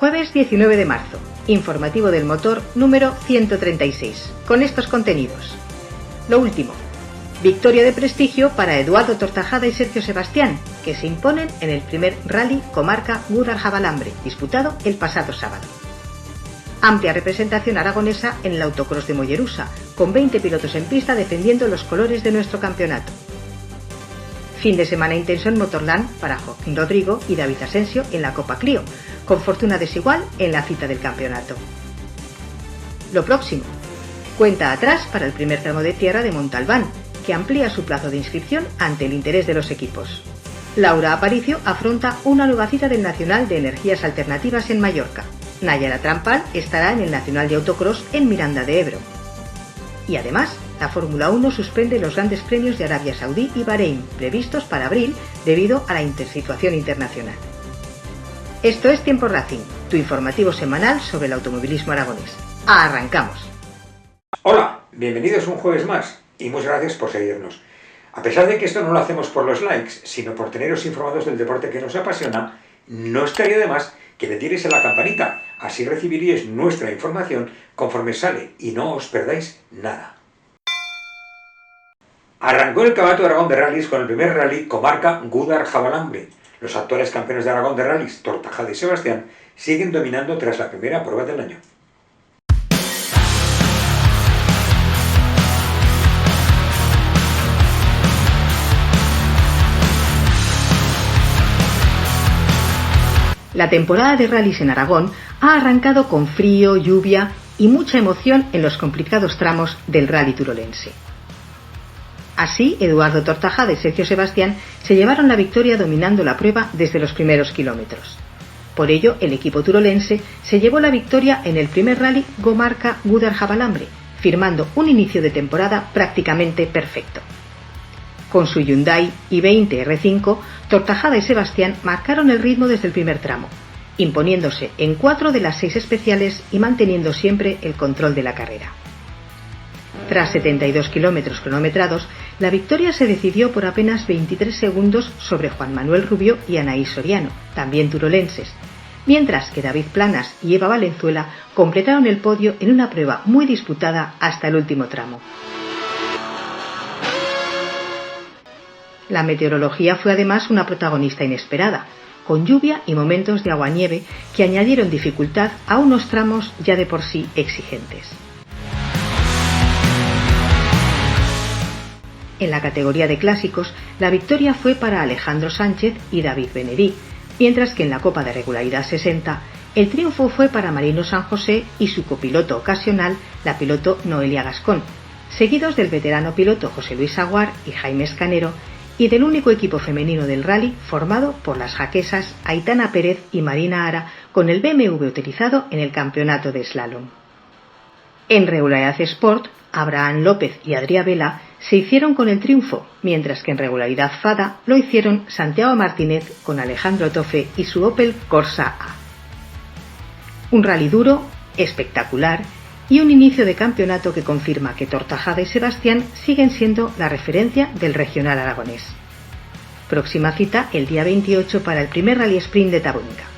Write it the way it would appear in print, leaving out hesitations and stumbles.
Jueves 19 de marzo, informativo del motor número 136, con estos contenidos. Lo último, victoria de prestigio para Eduardo Tortajada y Sergio Sebastián, que se imponen en el primer rally comarca Gúdar-Jabalambre, disputado el pasado sábado. Amplia representación aragonesa en el autocross de Mollerusa, con 20 pilotos en pista defendiendo los colores de nuestro campeonato. Fin de semana intenso en Motorland para Joaquín Rodrigo y David Asensio en la Copa Clio, con fortuna desigual en la cita del campeonato. Lo próximo, cuenta atrás para el primer tramo de tierra de Montalbán, que amplía su plazo de inscripción ante el interés de los equipos. Laura Aparicio afronta una nueva cita del Nacional de Energías Alternativas en Mallorca. Nayara Trampal estará en el Nacional de Autocross en Miranda de Ebro. Y además, la Fórmula 1 suspende los grandes premios de Arabia Saudí y Bahrein, previstos para abril debido a la intersituación internacional. Esto es Tiempo Racing, tu informativo semanal sobre el automovilismo aragonés. ¡Arrancamos! Hola, bienvenidos un jueves más y muchas gracias por seguirnos. A pesar de que esto no lo hacemos por los likes, sino por teneros informados del deporte que nos apasiona, no estaría de más que le tienes a la campanita, así recibiríais nuestra información conforme sale y no os perdáis nada. Arrancó el Campeonato de Aragón de Rallys con el primer rally comarca Gúdar-Jabalambre. Los actuales campeones de Aragón de Rallys, Tortajada y Sebastián, siguen dominando tras la primera prueba del año. La temporada de rallies en Aragón ha arrancado con frío, lluvia y mucha emoción en los complicados tramos del rally turolense. Así, Eduardo Tortajada y Sergio Sebastián se llevaron la victoria dominando la prueba desde los primeros kilómetros. Por ello, el equipo turolense se llevó la victoria en el primer rally comarca Gúdar-Jabalambre, firmando un inicio de temporada prácticamente perfecto. Con su Hyundai i20 R5, Tortajada y Sebastián marcaron el ritmo desde el primer tramo, imponiéndose en 4 de las 6 especiales y manteniendo siempre el control de la carrera. Tras 72 kilómetros cronometrados, la victoria se decidió por apenas 23 segundos sobre Juan Manuel Rubio y Anaís Soriano, también turolenses, mientras que David Planas y Eva Valenzuela completaron el podio en una prueba muy disputada hasta el último tramo. La meteorología fue además una protagonista inesperada, con lluvia y momentos de aguanieve que añadieron dificultad a unos tramos ya de por sí exigentes. En la categoría de clásicos, la victoria fue para Alejandro Sánchez y David Benedí, mientras que en la Copa de Regularidad 60, el triunfo fue para Marino San José y su copiloto ocasional, la piloto Noelia Gascón, seguidos del veterano piloto José Luis Aguar y Jaime Escanero, y del único equipo femenino del rally formado por las jaquesas Aitana Pérez y Marina Ara con el BMW utilizado en el campeonato de slalom. En regularidad Sport, Abraham López y Adrià Vela se hicieron con el triunfo, mientras que en regularidad FADA lo hicieron Santiago Martínez con Alejandro Tofe y su Opel Corsa A. Un rally duro, espectacular y un inicio de campeonato que confirma que Tortajada y Sebastián siguen siendo la referencia del regional aragonés. Próxima cita el día 28 para el primer rally sprint de Tabonica.